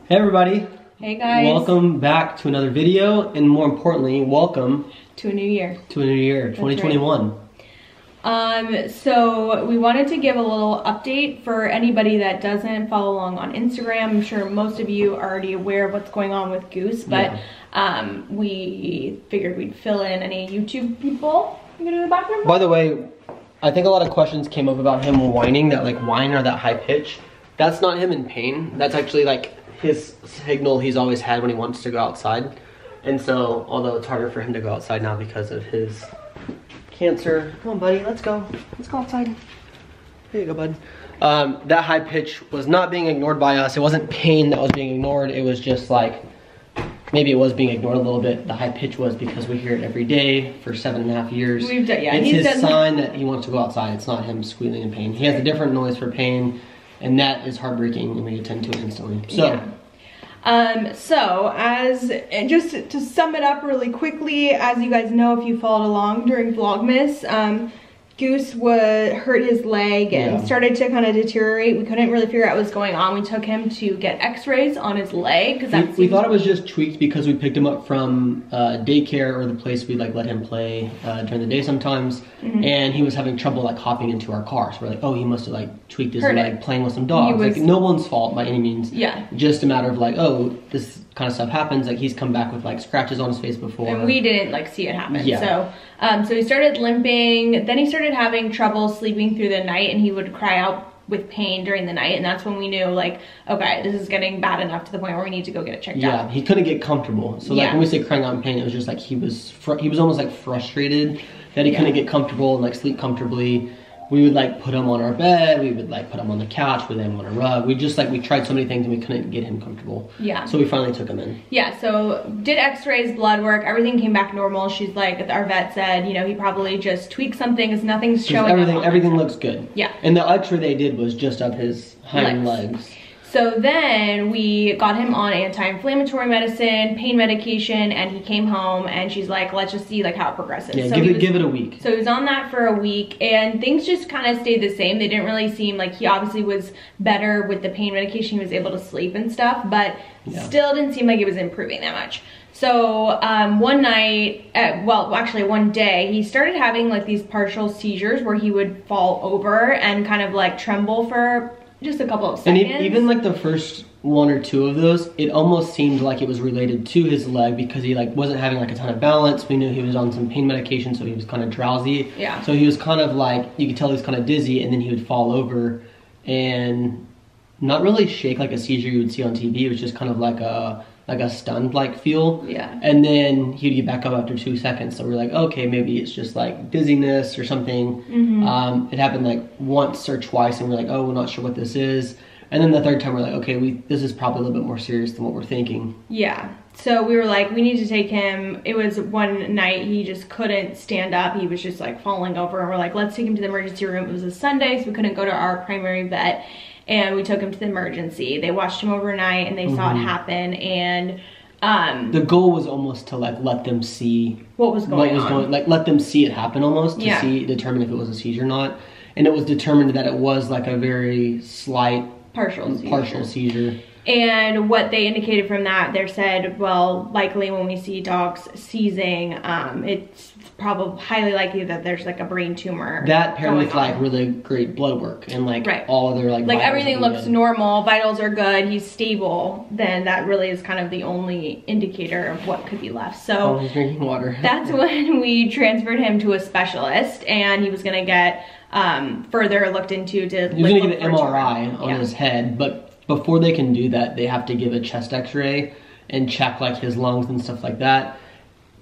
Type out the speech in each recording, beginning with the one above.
Hey everybody. Hey guys. Welcome back to another video, and more importantly, welcome to a new year. To a new year, 2021. Right. So we wanted to give a little update for anybody that doesn't follow along on Instagram. I'm sure most of you are already aware of what's going on with Goose, but we figured we'd fill in any YouTube people. You gonna go to the bathroom? By the way, I think a lot of questions came up about him whining, that like whine or that high pitch. That's not him in pain. That's actually like his signal he's always had when he wants to go outside. And so, although it's harder for him to go outside now because of his cancer. Come on, buddy, let's go. Let's go outside. There you go, bud. That high pitch was not being ignored by us. It wasn't pain that was being ignored. It was just like, maybe it was being ignored a little bit. The high pitch was because we hear it every day for 7.5 years. It's his sign that he wants to go outside. It's not him squealing in pain. He has a different noise for pain, and that is heartbreaking, and we attend to it instantly. So, just to sum it up really quickly, as you guys know if you followed along during Vlogmas, Goose hurt his leg and started to kind of deteriorate. We couldn't really figure out what was going on. We took him to get x-rays on his leg. We thought it was just tweaked because we picked him up from daycare, or the place we like let him play during the day sometimes. And he was having trouble like hopping into our car. So we're like, oh, he must have like tweaked his leg playing with some dogs. Like no one's fault by any means. Yeah. Just a matter of like, oh, this kind of stuff happens. Like he's come back with like scratches on his face before. And we didn't like see it happen. Yeah. So he started limping, then he started having trouble sleeping through the night, and he would cry out with pain during the night, and that's when we knew like, okay, this is getting bad enough to the point where we need to go get it checked out. Yeah, he couldn't get comfortable. So like when we say crying out in pain, it was just like he was almost like frustrated that he couldn't get comfortable and like sleep comfortably. We would like put him on our bed, we would like put him on the couch, with him on a rug. We tried so many things and we couldn't get him comfortable. Yeah. So we finally took him in. Yeah, so did x-rays, blood work, everything came back normal. She's like, our vet said, you know, he probably just tweaked something because nothing's showing everything looks good. Yeah. And the x-ray they did was just of his hind legs. So then we got him on anti-inflammatory medicine, pain medication, and he came home and she's like, let's just see like how it progresses. Yeah, so give it a week. So he was on that for a week and things just kind of stayed the same. They didn't really seem like, he obviously was better with the pain medication. He was able to sleep and stuff, but still didn't seem like it was improving that much. So one night, one day, he started having like these partial seizures where he would fall over and kind of like tremble for just a couple of seconds. And even like the first one or two of those, it almost seemed like it was related to his leg because he like wasn't having like a ton of balance. We knew he was on some pain medication, so he was kind of drowsy. Yeah. So he was kind of like, you could tell he was kind of dizzy, and then he would fall over and not really shake like a seizure you would see on TV. It was just kind of like a stunned like feel. Yeah. And then he'd get back up after 2 seconds. So we're like, okay, maybe it's just like dizziness or something. It happened like once or twice, and we're like, oh, we're not sure what this is. And then the third time we're like, okay, this is probably a little bit more serious than what we're thinking. Yeah. So we were like, we need to take him. It was one night he just couldn't stand up. He was just like falling over, and we're like, let's take him to the emergency room. It was a Sunday, so we couldn't go to our primary vet. And we took him to the emergency. They watched him overnight and they saw it happen, and the goal was almost to like let them see what was going on. Like let them see it happen almost to determine if it was a seizure or not. And it was determined that it was like a very slight partial seizure. And what they indicated from that, they said, well, likely when we see dogs seizing, it's probably highly likely that there's like a brain tumor. That paired with like really great blood work and like all other like everything looks normal, vitals are good, he's stable, then that really is kind of the only indicator of what could be left. So he's drinking water. That's when we transferred him to a specialist, and he was gonna get further looked into. He was gonna get an MRI on his head, but before they can do that, they have to give a chest x-ray and check like his lungs and stuff like that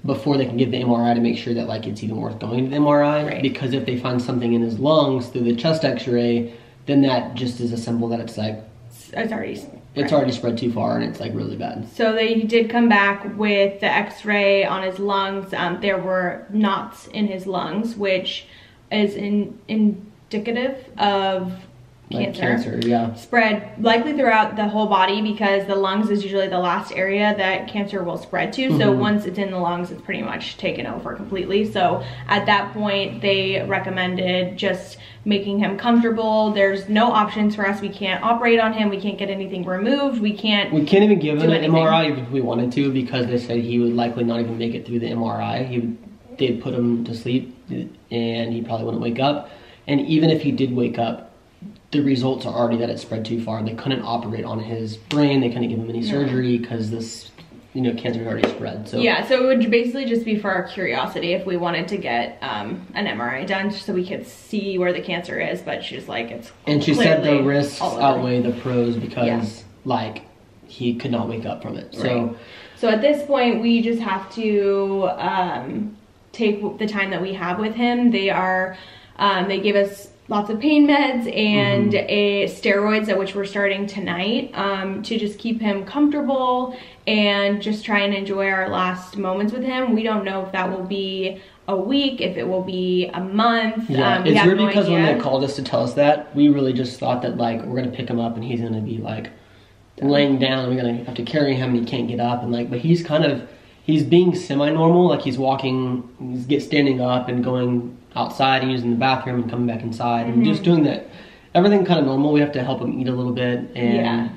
before they can give the MRI to make sure that like it's even worth going to the MRI. Because if they find something in his lungs through the chest x-ray, then that just is a symbol that it's like it's already spread too far and it's like really bad. So they did come back with the x-ray on his lungs. There were knots in his lungs, which is indicative of cancer. Yeah. Spread likely throughout the whole body because the lungs is usually the last area that cancer will spread to. So once it's in the lungs, it's pretty much taken over completely. So at that point, they recommended just making him comfortable. There's no options for us. We can't operate on him. We can't get anything removed. We can't even give him an MRI even if we wanted to, because they said he would likely not even make it through the MRI. They'd put him to sleep and he probably wouldn't wake up. And even if he did wake up, the results are already that it spread too far. They couldn't operate on his brain. They couldn't give him any surgery because this, cancer had already spread. So yeah, so it would basically just be for our curiosity if we wanted to get an MRI done so we could see where the cancer is. But she's like, it's and she said the risks outweigh the pros because like he could not wake up from it. So at this point, we just have to take the time that we have with him. They gave us lots of pain meds and steroids, at which we're starting tonight, to just keep him comfortable and just try and enjoy our last moments with him. We don't know if that will be a week, if it will be a month. Yeah, it's weird because when they called us to tell us that, we really just thought that like we're gonna pick him up and he's gonna be like laying down and we're gonna have to carry him and he can't get up, and like, but he's being semi-normal, like he's walking, he's standing up and going outside and using the bathroom and coming back inside and just doing that, everything kind of normal. We have to help him eat a little bit and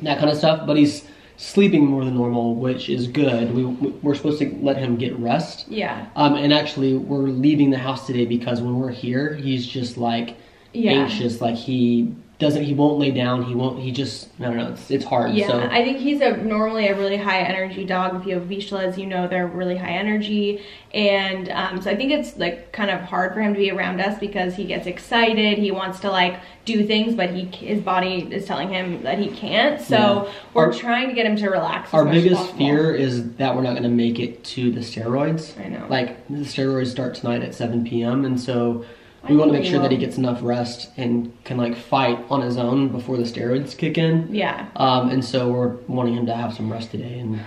that kind of stuff, but he's sleeping more than normal, which is good. We're supposed to let him get rest. And actually we're leaving the house today because when we're here, he's just like anxious, like he won't lay down, I don't know, it's hard. Yeah, so I think he's normally a really high energy dog. If you have Vizslas, they're really high energy, and so I think it's like kind of hard for him to be around us because he gets excited, he wants to like do things, but his body is telling him that he can't. So we're trying to get him to relax. Our biggest fear is that we're not going to make it to the steroids. I know, like the steroids start tonight at 7 p.m. and so we want to make sure that he gets enough rest and can like fight on his own before the steroids kick in. Yeah. And so we're wanting him to have some rest today and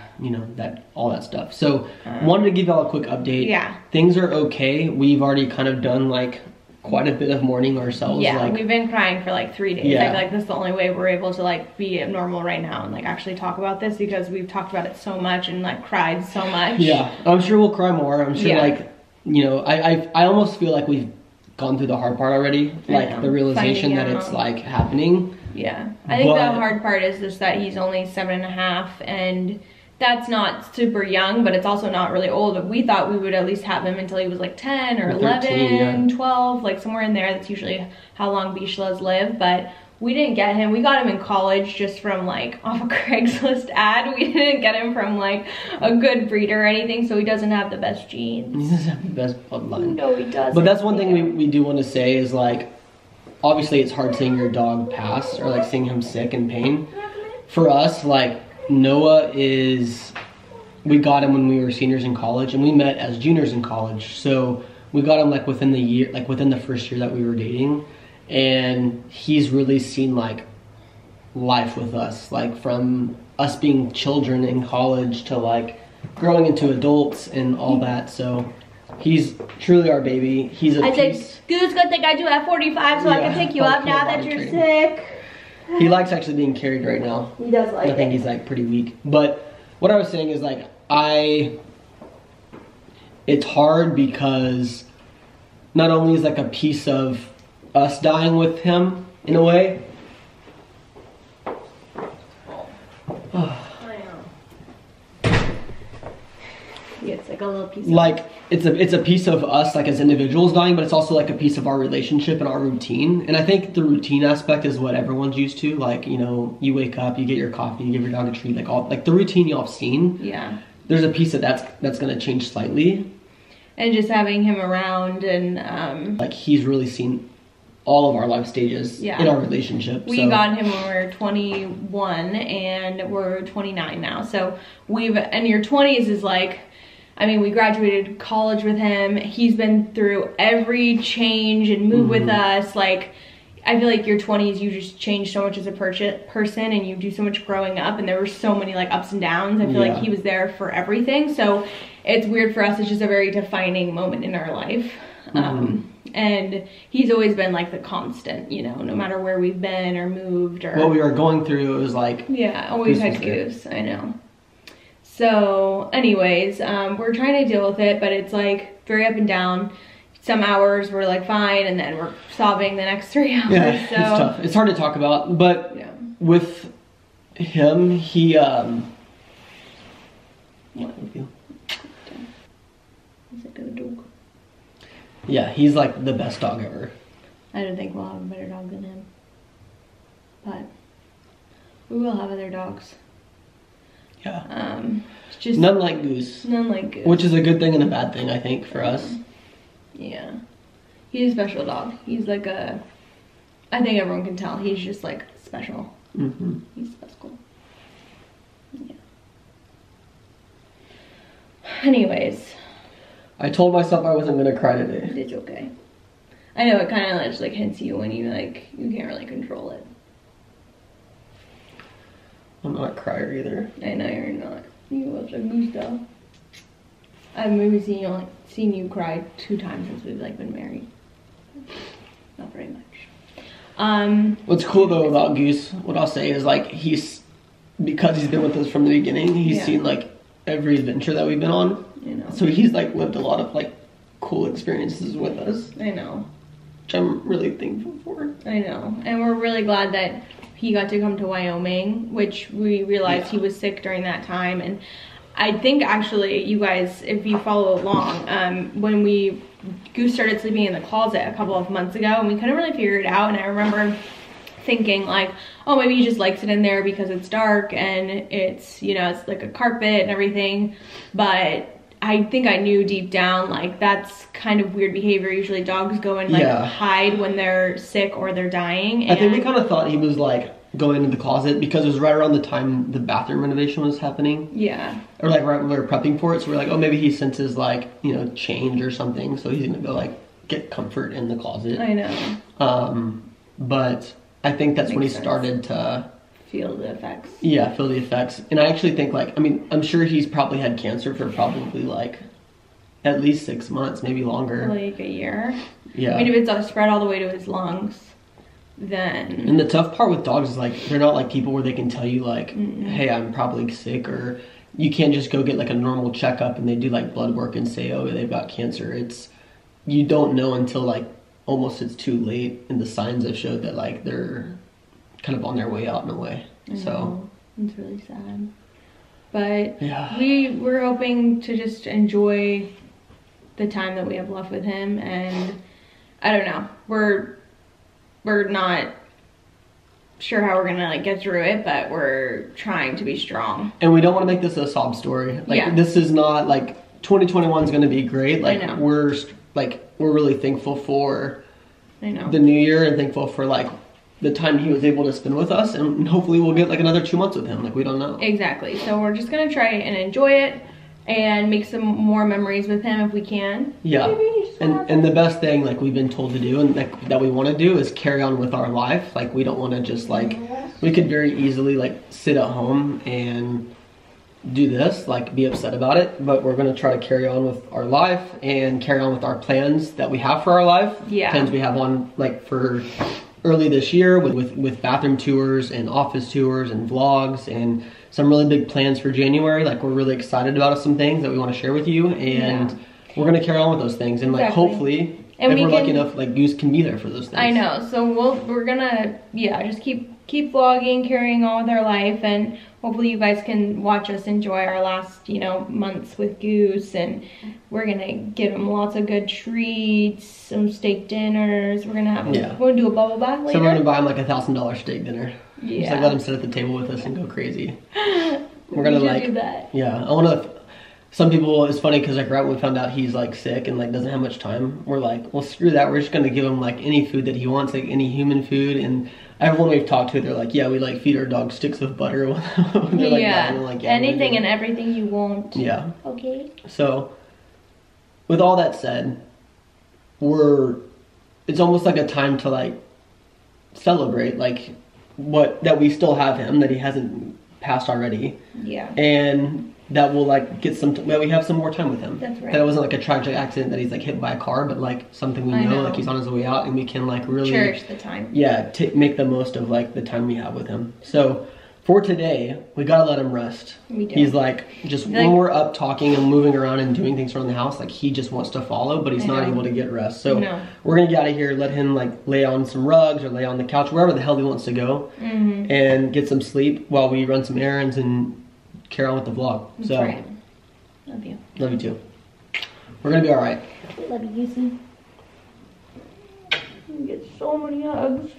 all that stuff. So wanted to give y'all a quick update. Yeah. Things are okay. We've already kind of done like quite a bit of mourning ourselves. Yeah, like, we've been crying for like 3 days. I feel like this is the only way we're able to like be normal right now and like actually talk about this because we've talked about it so much and like cried so much. Yeah, I'm sure we'll cry more. I'm sure I almost feel like we've gone through the hard part already, like the realization that it's like happening. Yeah, I think the hard part is just that he's only 7.5 and that's not super young, but it's also not really old. We thought we would at least have him until he was like 10 or 11, 12, like somewhere in there. That's usually how long Vizslas live, but we didn't get him. We got him in college just from like off a Craigslist ad. We didn't get him from like a good breeder or anything, so he doesn't have the best genes. He doesn't have the best bloodline. No, he doesn't. But that's one thing we do want to say is like, obviously it's hard seeing your dog pass or like seeing him sick and pain. For us, like Noah we got him when we were seniors in college and we met as juniors in college. So we got him like within the first year that we were dating. And he's really seen like life with us, like from us being children in college to like growing into adults and all that. So he's truly our baby. He's a piece. Goose, good thing I do have 45 so I can pick you up now that you're sick. He likes actually being carried right now. He does like it. I think he's like pretty weak. But what I was saying is like it's hard because not only is like a piece of us dying with him in a way. It's like a little piece of like it's a piece of us like as individuals dying, but it's also like a piece of our relationship and our routine. And I think the routine aspect is what everyone's used to. Like, you wake up, you get your coffee, you give your dog a treat, like all like the routine y'all have seen. Yeah. There's a piece that's gonna change slightly. And just having him around and like he's really seen all of our life stages in our relationship. We got him when we were 21 and we're 29 now. So and your 20s is like, I mean, we graduated college with him. He's been through every change and move with us. Like, I feel like your 20s, you just change so much as a person and you do so much growing up, and there were so many like ups and downs. I feel like he was there for everything. So it's weird for us. It's just a very defining moment in our life. and he's always been like the constant, you know, no matter where we've been or moved or what we were going through. It was like, yeah, always had Goose. I know. So anyways, we're trying to deal with it, but it's like very up and down. Some hours we're like fine, and then we're sobbing the next 3 hours. Yeah, so. It's tough. It's hard to talk about, but Yeah. with him, he yeah, he's like the best dog ever. I don't think we'll have a better dog than him, but we will have other dogs. Yeah. It's just none like Goose. None like Goose. Which is a good thing and a bad thing, I think, for us. Yeah. He's a special dog. He's like a, I think everyone can tell, he's just like special. Mm-hmm. He's special. Yeah. Anyways. I told myself I wasn't gonna cry today. It's okay. I know it kind of just like hits you when you like, you can't really control it. I'm not a crier either. I know you're not. You love a Goose though. I've maybe seen you cry 2 times since we've like been married. Not very much. What's cool though about Goose, what I'll say is like because he's been with us from the beginning, he's seen like every adventure that we've been on. You know. So he's like lived a lot of like cool experiences with us. I know. Which I'm really thankful for. I know. And we're really glad that he got to come to Wyoming, which we realized he was sick during that time. And I think actually, you guys, if you follow along, when Goose started sleeping in the closet a couple of months ago, and we couldn't really figure it out, and I remember thinking like, oh, maybe he just likes it in there because it's dark and it's, you know, it's like a carpet and everything. But I think I knew deep down, like, that's kind of weird behavior. Usually dogs go and like hide when they're sick or they're dying. And I think we kind of thought he was like going into the closet because it was right around the time the bathroom renovation was happening. Yeah. Or like right when we were prepping for it. So we're like, oh, maybe he senses like, you know, change or something. So he's gonna go like get comfort in the closet. I know. But I think that's when he started to feel the effects. Yeah, feel the effects. And I actually think like, I mean, I'm sure he's probably had cancer for probably like at least 6 months, maybe longer. Like a year. Yeah. I mean, if it's spread all the way to his lungs, then. And the tough part with dogs is like, they're not like people where they can tell you like, hey, I'm probably sick, or you can't just go get like a normal checkup and they do like blood work and say, oh, they've got cancer. It's, you don't know until like almost it's too late, and the signs have showed that like they're kind of on their way out in a way. So it's really sad, but yeah, we're hoping to just enjoy the time that we have left with him. And I don't know, we're not sure how we're gonna like get through it, but we're trying to be strong. And we don't want to make this a sob story. Like this is not like 2021 is going to be great. Like we're really thankful for the new year, and thankful for like the time he was able to spend with us, and hopefully we'll get like another 2 months with him. Like we don't know. Exactly. So we're just gonna try and enjoy it and make some more memories with him if we can. Yeah. And the best thing like we've been told to do and that we want to do is carry on with our life. Like we don't want to just like, we could very easily like sit at home and do this, like be upset about it, but we're going to try to carry on with our life and carry on with our plans that we have for our life. Yeah. Plans we have on like for early this year with bathroom tours and office tours and vlogs, and some really big plans for January. Like we're really excited about some things that we want to share with you, and we're going to carry on with those things, and like hopefully if we're lucky enough, like Goose can be there for those things. I know. So we're gonna just keep vlogging, carrying on with our life, and hopefully you guys can watch us enjoy our last months with Goose. And we're gonna give him lots of good treats, some steak dinners. We're gonna have we're gonna do a bubble bath later. So we're gonna buy him like $1,000 steak dinner. Yeah. Just like let him sit at the table with us and go crazy. We're gonna like do that. Yeah, I wanna. Some people, it's funny because like right when we found out he's like sick and like doesn't have much time, we're like, well, screw that. We're just gonna give him like any food that he wants, like any human food. And everyone we've talked to, they're like, yeah, we like feed our dog sticks of butter. They're like, anything and everything you want. Yeah. Okay. So, with all that said, it's almost like a time to like celebrate like that we still have him, that he hasn't passed already. Yeah. And that we'll like get some, well, we have some more time with him. That's right. That it wasn't like a tragic accident that he's like hit by a car, but like something we know, like he's on his way out, and we can like really cherish the time. Yeah, make the most of like the time we have with him. So for today, we gotta let him rest. We do. He's like, just when we're up talking and moving around and doing things around the house, like he just wants to follow, but he's not able to get rest. So we're gonna get out of here, let him like lay on some rugs or lay on the couch, wherever the hell he wants to go, and get some sleep while we run some errands and carry on with the vlog. That's so right. Love you. Love you too. We're gonna be all right. Love you, Goosey. We get so many hugs.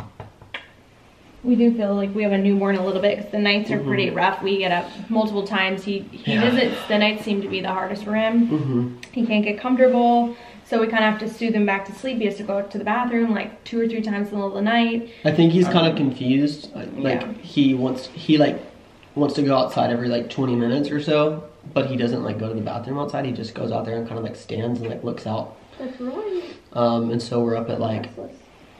We do feel like we have a newborn a little bit because the nights are pretty rough. We get up multiple times. He visits. The nights seem to be the hardest for him. He can't get comfortable, so we kind of have to soothe him back to sleep. He has to go to the bathroom like 2 or 3 times in the middle of the night. I think he's kind of confused. Like he wants to go outside every like 20 minutes or so, but he doesn't like go to the bathroom outside. He just goes out there and kind of like stands and like looks out. That's right. And so we're up at like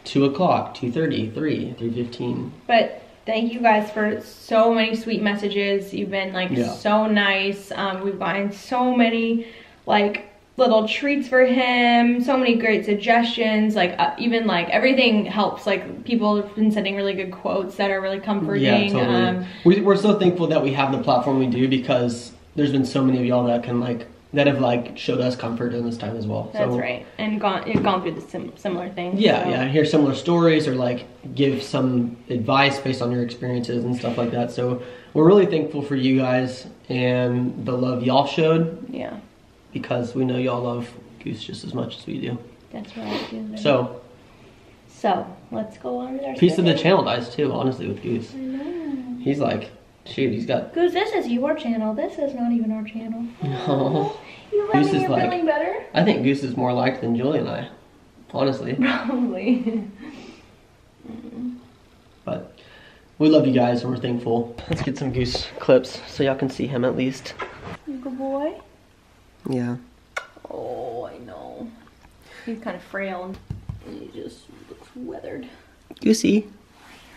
2 o'clock, 2:30, 3, 3:15. But thank you guys for so many sweet messages. You've been like so nice. We've gotten so many like little treats for him, so many great suggestions, like even like everything helps. Like people have been sending really good quotes that are really comforting. Yeah, totally. We're so thankful that we have the platform we do, because there's been so many of y'all that can like that have like showed us comfort in this time as well. That's right, and gone through the similar things. Yeah, hear similar stories or like give some advice based on your experiences and stuff like that. So we're really thankful for you guys and the love y'all showed. Yeah, because we know y'all love Goose just as much as we do. That's right. So let's go on with our piece of the channel dies too, honestly, with Goose. I know. He's like, shoot, he's got... Goose, this is your channel. This is not even our channel. No. You let me, you're feeling better? I think Goose is more liked than Julie and I, honestly. Probably. But we love you guys and we're thankful. Let's get some Goose clips so y'all can see him at least. Good boy? Yeah. Oh, I know. He's kind of frail and he just looks weathered. Goosey.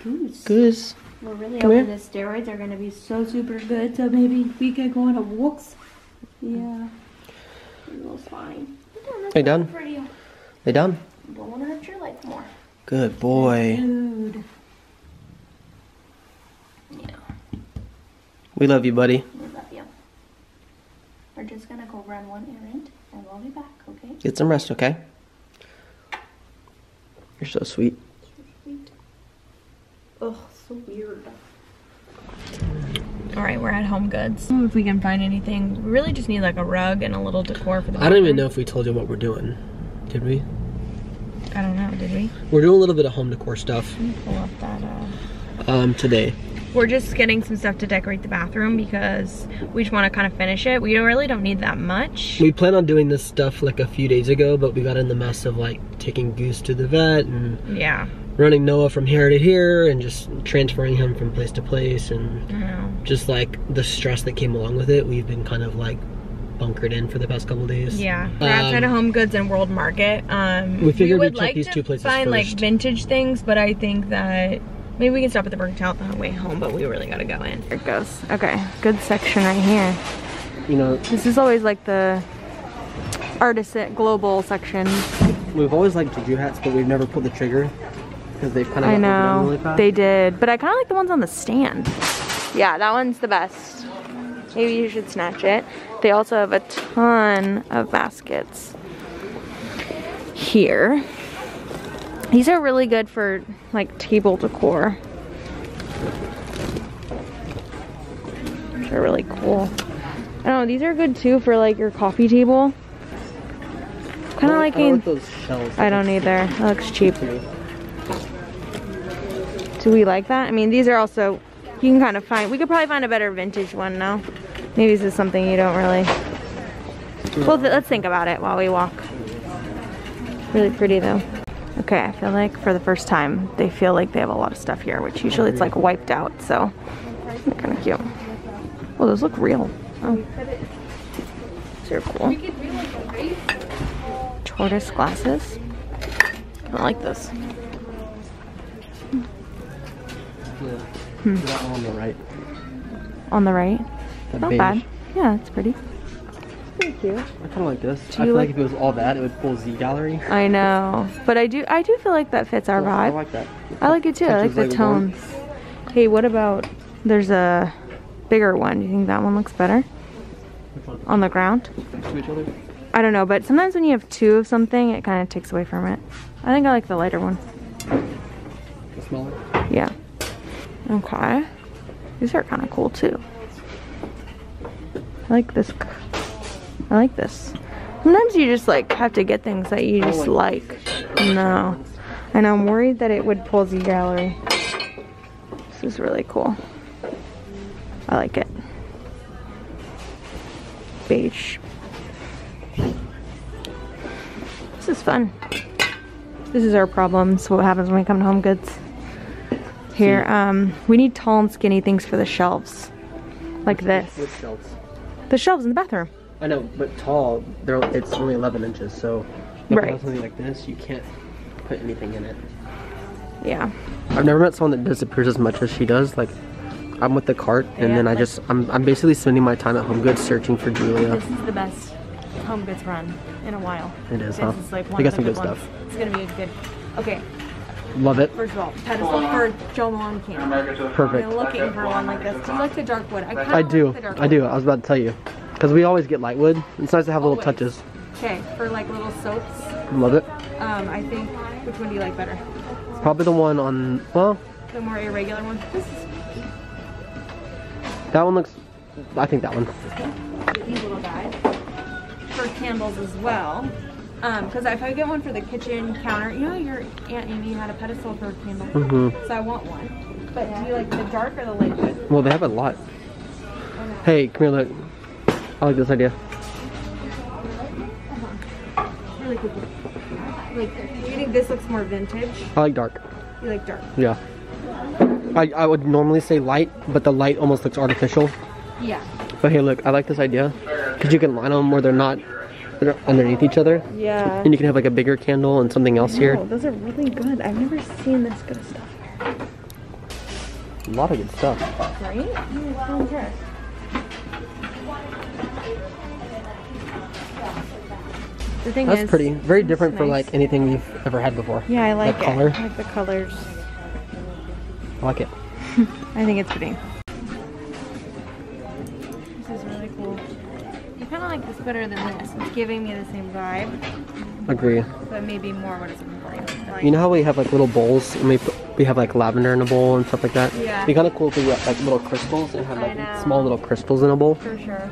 Goose. Goose. We're really hoping the steroids are going to be so super good, so maybe we could go on a walks. Yeah. A little fine. They done? They done? Don't want to hurt your leg more. Good boy. Good. Yeah. We love you, buddy. We love you. We're just going to go run one errand, and we'll be back, okay? Get some rest, okay? You're so sweet. So sweet. Ugh. So weird. All right, we're at HomeGoods. If we can find anything, we really just need like a rug and a little decor for the bathroom. I don't even know if we told you what we're doing. Did we? I don't know. Did we? We're doing a little bit of home decor stuff. Let me pull up that. Today. We're just getting some stuff to decorate the bathroom because we just want to kind of finish it. We really don't need that much. We planned on doing this stuff like a few days ago, but we got in the mess of like taking Goose to the vet and running Noah from here to here and just transferring him from place to place and just like the stress that came along with it. We've been kind of like bunkered in for the past couple days. Yeah, we're outside of HomeGoods and World Market. We figured we'd check these two places first. Find like vintage things, but I think that maybe we can stop at the Burger Town on the way home, but we really gotta go in. Here it goes. Okay, good section right here. You know, this is always like the artisan global section. We've always liked juju hats, but we've never pulled the trigger because they've kind of opened them really fast. They did, but I kind of like the ones on the stand. Yeah, that one's the best. Maybe you should snatch it. They also have a ton of baskets here. These are really good for like table decor. They're really cool. I don't know, these are good too for like your coffee table. Kind of liking. Like those shells. I don't either. That looks cheap. Do we like that? I mean, these are also, you can kind of find, we could probably find a better vintage one now. Maybe this is something you don't really. Well, let's think about it while we walk. Really pretty though. Okay, I feel like for the first time, they feel like they have a lot of stuff here, which usually it's like wiped out, so they're kind of cute. Oh, those look real. Oh. These are cool. Tortoise glasses. I like this. That one on the right. On the right? Not bad. Yeah, it's pretty. Pretty cute. I kind of like this. I feel like if it was all that, it would pull Z gallery. I know, but I do feel like that fits our vibe. I like that. I like it too. I like the tones. Hey, what about, there's a bigger one. Do you think that one looks better? Which one? On the ground? Next to each other? I don't know, but sometimes when you have two of something, it kind of takes away from it. I think I like the lighter one. The smaller? Yeah. Okay. These are kind of cool too. I like this. I like this. Sometimes you just like have to get things that you just like. No. And I'm worried that it would pull Z gallery. This is really cool. I like it. Beige. This is fun. This is our problem. So what happens when we come to HomeGoods? Here, we need tall and skinny things for the shelves. Like this. Which shelves? The shelves in the bathroom. I know, but tall, it's only 11 inches, so if you have something like this, you can't put anything in it. Yeah. I've never met someone that disappears as much as she does. Like, I'm with the cart, and then I'm basically spending my time at HomeGoods searching for Julia. This is the best HomeGoods run in a while. It is, huh? This is like they got some good stuff. It's gonna be a good. Okay. Love it. First of all, pedestal for Joe Malone candle. Perfect. I'm looking for one like this. Do you like the dark wood? I do. I do. I was about to tell you. Because we always get light wood. It's nice to have little touches. Okay, for like little soaps. Love it. I think, which one do you like better? Probably the one on, well. The more irregular one? This is... That one looks, I think that one. These little guys. For candles as well. Because if I get one for the kitchen counter, you know your Aunt Amy had a pedestal for a candle. So I want one. But do you like the dark or the light wood? Well, they have a lot. Hey, come here, look. I like this idea. Really cool. Like, do you think this looks more vintage? I like dark. You like dark? Yeah. I would normally say light, but the light almost looks artificial. Yeah. But hey, look, I like this idea. Because you can line them where they're underneath each other. Yeah. And you can have like a bigger candle and something else here. Those are really good. I've never seen this good stuff here. A lot of good stuff. Right? I'm so impressed. The thing That's pretty. Very different for like anything we've ever had before. Yeah, I like the color. it. I like the colors. I like it. I think it's pretty. This is really cool. I kind of like this better than this. It's giving me the same vibe. Agree. But maybe more what it's looking for. Like, you know how we have like little bowls and we have like lavender in a bowl and stuff like that? Yeah. It'd be kind of cool if we got like little crystals and have like small little crystals in a bowl. For sure.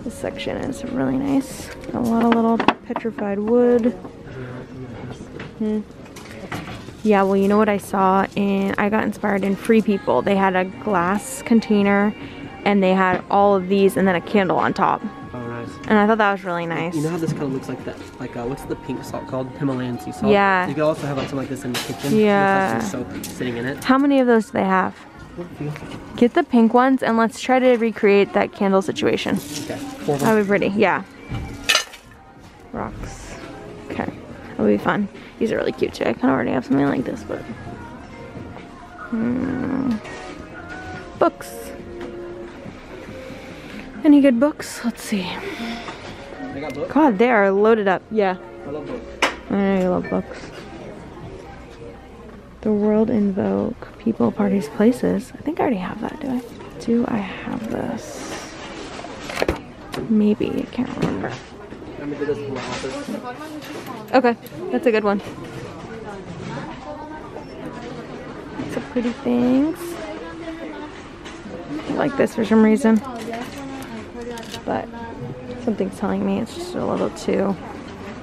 This section is really nice. A lot of little petrified wood. Yeah, well, you know what I saw I got inspired in Free People. They had a glass container and they had all of these and then a candle on top. Oh, nice. And I thought that was really nice. You know how this kind of looks like that? Like, what's the pink salt called? Himalayan sea salt? Yeah. You could also have like something like this in the kitchen. Yeah. With some soap sitting in it. How many of those do they have? Get the pink ones and let's try to recreate that candle situation. Okay. That would be pretty, yeah. Rocks. Okay. That would be fun. These are really cute too. I kind of already have something like this, but... Books. Any good books? Let's see. I got books. God, they are loaded up. Yeah. I love books. I know you love books. The World in Vogue. People, Parties, Places. I think I already have that, do I? Do I have this? Maybe. I can't remember. Okay. That's a good one. Some pretty things. I like this for some reason. But something's telling me it's just a little too...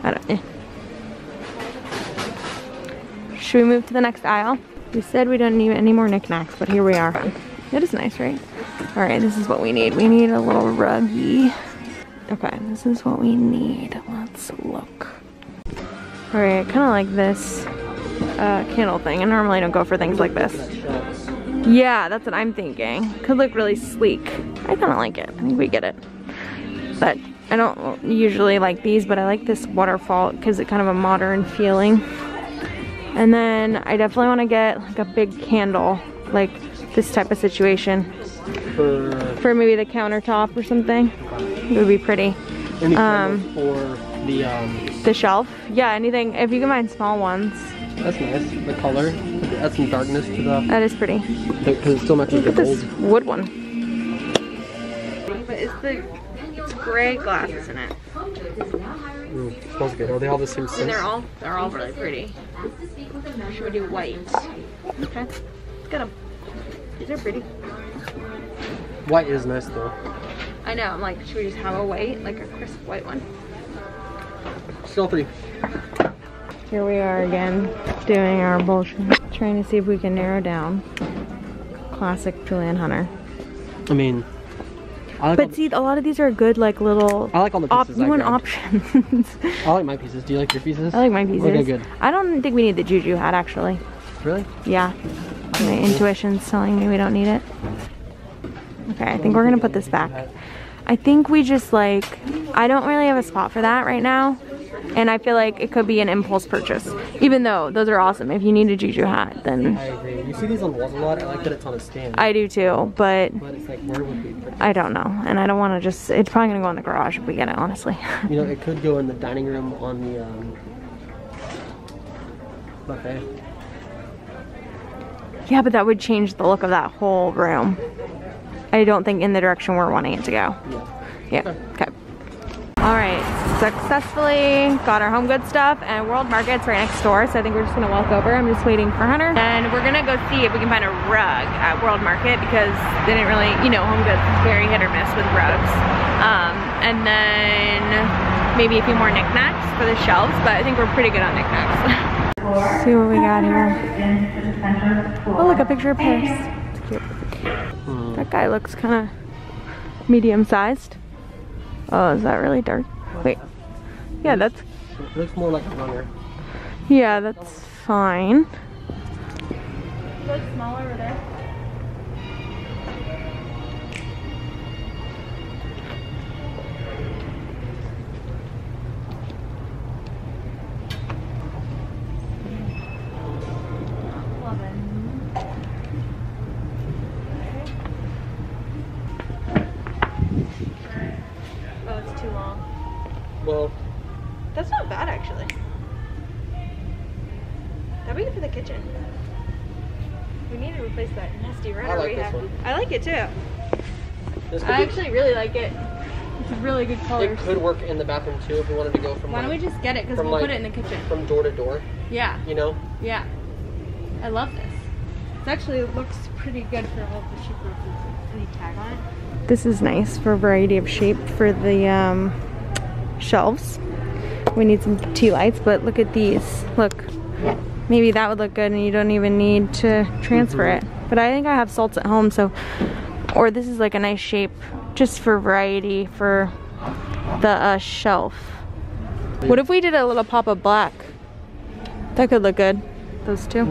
I don't... Should we move to the next aisle? We said we don't need any more knickknacks, but here we are. It is nice, right? Alright, this is what we need. We need a little ruggy. Okay, this is what we need. Let's look. Alright, I kind of like this candle thing. I normally don't go for things like this. Yeah, that's what I'm thinking. Could look really sleek. I kind of like it. I think we get it. But I don't usually like these, but I like this waterfall. It gives it kind of a modern feeling. And then I definitely want to get like a big candle, like this type of situation. For maybe the countertop or something. It would be pretty. Any for the shelf? Yeah, anything. If you can find small ones. That's nice. The color. Add some darkness to the. That is pretty. Because it still matches the gold. This wood one. But it's gray glasses in it. Smells good. Are they all the same scent? They're all really pretty. Should we do white? Okay. Let's get them. These are pretty. White is nice though. I know. I'm like, should we just have a white, like a crisp white one? Still pretty. Here we are again, doing our bullshit. Trying to see if we can narrow down. Classic Julian Hunter. I mean, but see, a lot of these are good, like little. I like all the pieces. You want options. I like my pieces. Do you like your pieces? I like my pieces. Okay, good. I don't think we need the juju hat actually. Really? Yeah. My intuition's telling me we don't need it. Okay, I think we're gonna put this back. I think we just like, I don't really have a spot for that right now. And I feel like it could be an impulse purchase. Even though those are awesome. If you need a juju hat, then... I agree. You see these on walls a lot. I like that it's on a stand. I do too, but it's like, where would we put it? I don't know. And I don't want to just... It's probably going to go in the garage if we get it, honestly. You know, it could go in the dining room on the buffet. Yeah, but that would change the look of that whole room. I don't think in the direction we're wanting it to go. Yeah. Okay. Alright, successfully got our HomeGoods stuff, and World Market's right next door, so I think we're just gonna walk over. I'm just waiting for Hunter. And we're gonna go see if we can find a rug at World Market, because they didn't really, you know, HomeGoods is very hit or miss with rugs. And then maybe a few more knickknacks for the shelves, but I think we're pretty good on knickknacks. See what we got here. Oh, look, a picture of Paris. It's cute. That guy looks kind of medium-sized. Oh, is that really dark? Wait. Yeah, that's... It looks more like a runner. Yeah, that's fine. Looks small over there. Well, that's not bad actually. That'd be good for the kitchen. We need to replace that nasty runner we have. I like it too. I actually really like it. It's a really good color. It could work in the bathroom too if we wanted to go from. Why don't we just get it? Because we'll put it in the kitchen. From door to door. Yeah. You know? Yeah. I love this. It actually looks pretty good for all the cheaper pieces. Any tag on it? This is nice for a variety of shape for the shelves. We need some tea lights, but look at these. Look, maybe that would look good and you don't even need to transfer it. But I think I have salts at home, so, or this is like a nice shape just for variety for the shelf. What if we did a little pop of black? That could look good, those two.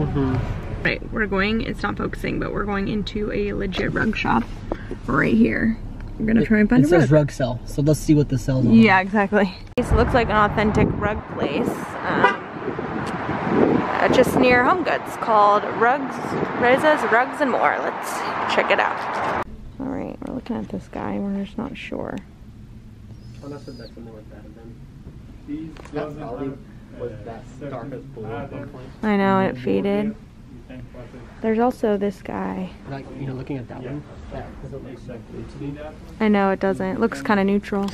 Right, we're going, it's not focusing, but we're going into a legit rug shop right here. We're gonna try and find a rug. It says rug sell, so let's see what this sells on. Yeah, exactly. This looks like an authentic rug place. Just near HomeGoods called Reza's Rugs and More. Let's check it out. All right, we're looking at this guy. We're just not sure. Unless that's something like that, and then that alley was that dark as blue at one point. I know, it faded. There's also this guy. Like, you know, looking at that one, that doesn't look so blue to me. I know it doesn't. It looks kind of neutral.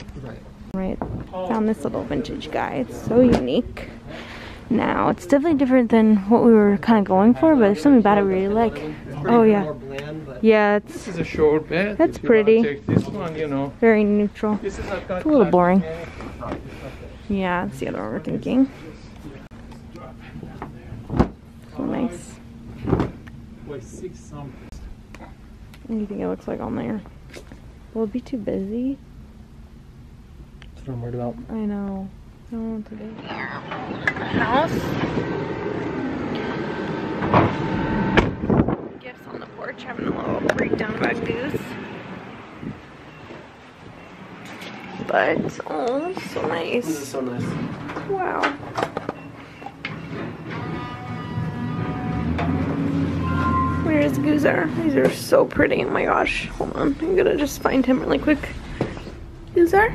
Right. Found this little vintage guy. It's so unique. Now, it's definitely different than what we were kind of going for, but there's something about it we really like. Oh yeah. Yeah, this is a short bed. That's pretty. Take this one, you know. Very neutral. This is It's a little boring. Yeah, that's the other one we're thinking. So nice. What do you think it looks like on there? Will it be too busy? That's what I'm worried about. I know. I don't want to do. House. Gifts on the porch, having a little breakdown about Goose. But, oh, that's so nice. This is so nice. Wow. We're Where's Goozer? These are so pretty. Oh my gosh. Hold on. I'm gonna just find him really quick. Goozer?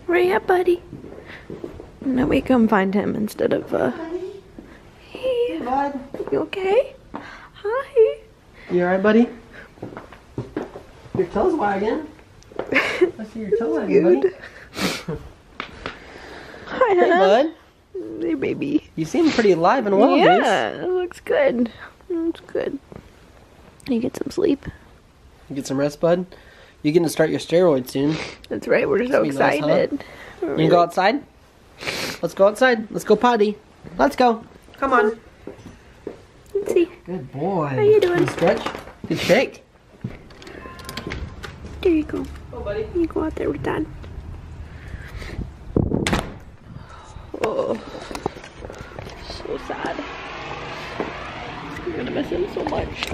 Where you at, buddy? Now we come find him instead of, Hey, bud. You okay? Hi. You alright, buddy? Your toes wagging. I see your toe wagging, buddy. Hi, Hey, bud. Hey, baby. You seem pretty alive and well, Yeah, it looks good. Looks good. You get some sleep. You get some rest, bud? You're getting to start your steroids soon. That's right, we're so It's gonna be nice, excited. huh? You can go outside? Let's go outside. Let's go potty. Let's go. Come on. Let's see. Good boy. How you doing? Good stretch. Good shake. There you go. Oh, buddy. You go out there with Dad. Oh, so sad. I'm gonna miss him so much.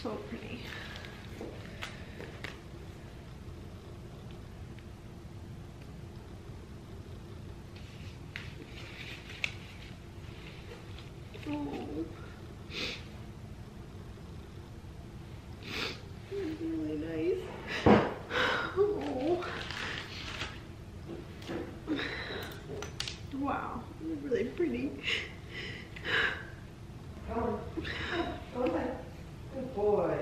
So pretty. Oh. Really nice. Oh. Wow, really pretty. Come on. Go inside. Good boy.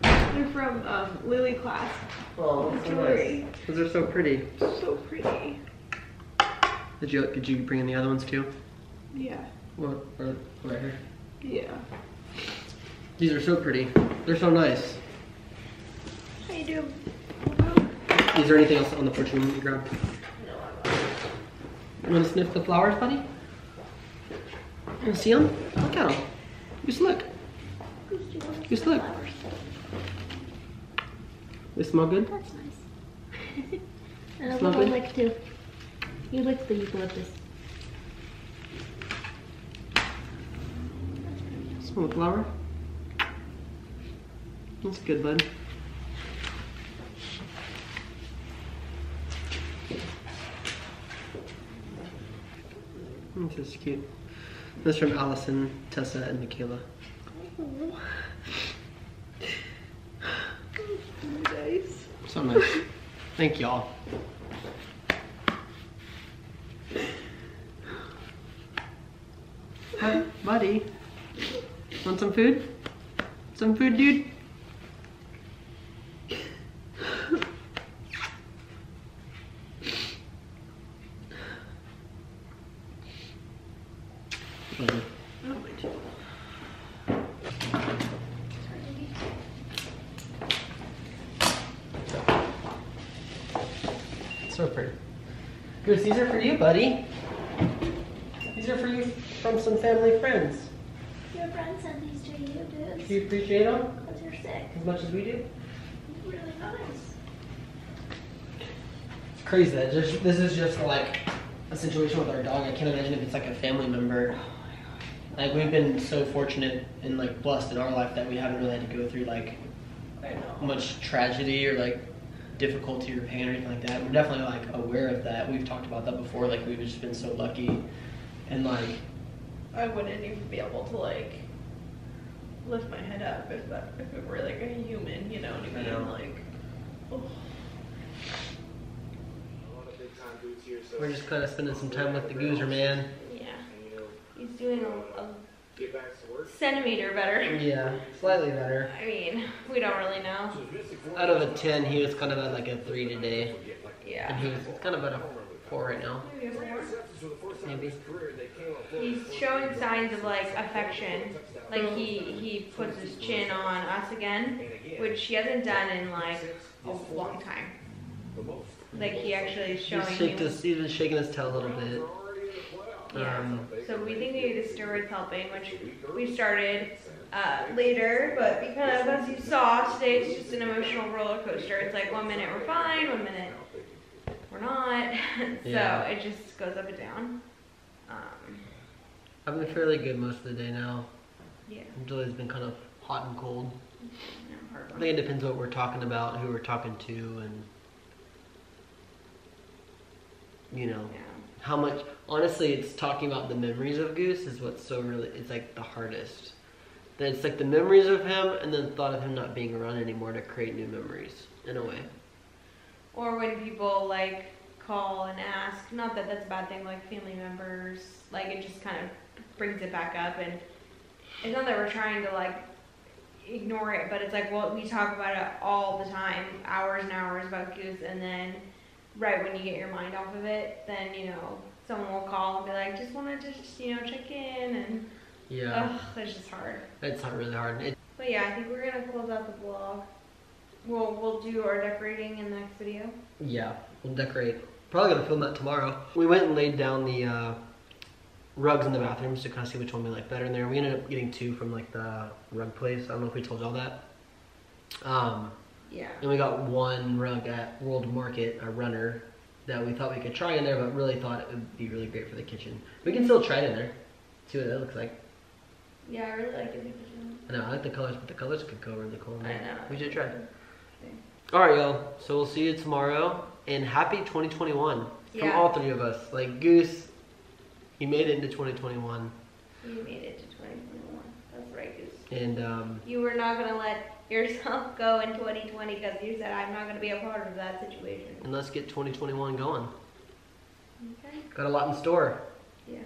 They're from Lily class. Oh, that's so Jewelry. nice. Those are so pretty. So pretty. Did you bring in the other ones too? Yeah. What? Or right here? Yeah. These are so pretty. They're so nice. How you doing? Is there anything else on the porch you want me to grab? You want to sniff the flowers, buddy? You want to see them? Look at them. Just look. Just look. They smell good? That's nice. And a Smell little good? lick too. You lick the eucalyptus. Smell the flower? That's good, bud. This is cute. This is from Allison, Tessa, and Michaela. Oh. Nice. So nice. Thank y'all. Hi, buddy. Want some food? Some food, dude? So pretty. Goose, these are for you, buddy. These are for you from some family friends. Your friend sent these to you, dude. Do you appreciate them Because you're sick. as much as we do? Really nice. It's crazy that this is just like a situation with our dog. I can't imagine if it's like a family member. Like we've been so fortunate and like blessed in our life that we haven't really had to go through like much tragedy or like difficulty or pain or anything like that. We're definitely like aware of that. We've talked about that before. Like we've just been so lucky, and like I wouldn't even be able to like lift my head up if it were like a human, you know what I mean? I know. Like, oh. we're just kind of spending some time with the Goozer, man. Yeah. He's doing a centimeter better. Yeah, slightly better. I mean, we don't really know. Out of a 10, he was kind of at like a 3 today, and Yeah. he was kind of at a 4 right now, maybe. He's showing signs of like affection. Like he puts his chin on us again, which he hasn't done in like a long time. Like he actually is showing He's even shaking his tail a little bit. Yeah. So we think maybe the steroids helping, which we started later, but because as you saw today, it's just an emotional roller coaster. It's like 1 minute we're fine, 1 minute we're not. So it just goes up and down. I've been fairly good most of the day now. Yeah. Julie's been kind of hot and cold. Yeah, hard I one. think it depends what we're talking about, who we're talking to, and you know how much. Honestly, it's talking about the memories of Goose is what's so really. It's like the hardest. Then it's like the memories of him, and then the thought of him not being around anymore to create new memories in a way. Or when people like call and ask, not that that's a bad thing, like family members, like it just kind of brings it back up. And it's not that we're trying to like ignore it, but it's like, well, we talk about it all the time, hours and hours about Goose, and then right when you get your mind off of it, then you know someone will call and be like, just wanted to just check in, and that's just hard. It's not really hard. But yeah, I think we're gonna close out the vlog. We'll do our decorating in the next video. Yeah, we'll decorate. Probably gonna film that tomorrow. We went and laid down the rugs in the bathrooms to kind of see which one we like better in there. We ended up getting 2 from like the rug place. I don't know if we told y'all that. Yeah. And we got 1 rug at World Market, a runner, that we thought we could try in there, but really thought it would be really great for the kitchen. We can still try it in there. See what that looks like. Yeah, I really like it in the kitchen. I know, I like the colors, but the colors could go really cool in there. I know. We should try it. Okay. Alright, y'all. So we'll see you tomorrow. And happy 2021 from Yeah. all 3 of us. Like, Goose, he made it into 2021. You made it to 2021. That's right, Goose. And, You were not gonna let yourself go in 2020 because you said I'm not gonna be a part of that situation. and let's get 2021 going. Okay. Got a lot in store. Yeah.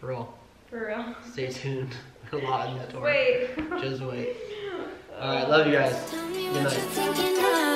For real. For real. Stay tuned. A lot in store. Wait. Just wait. Alright, love you guys. Tell me Good what night. you're thinking of.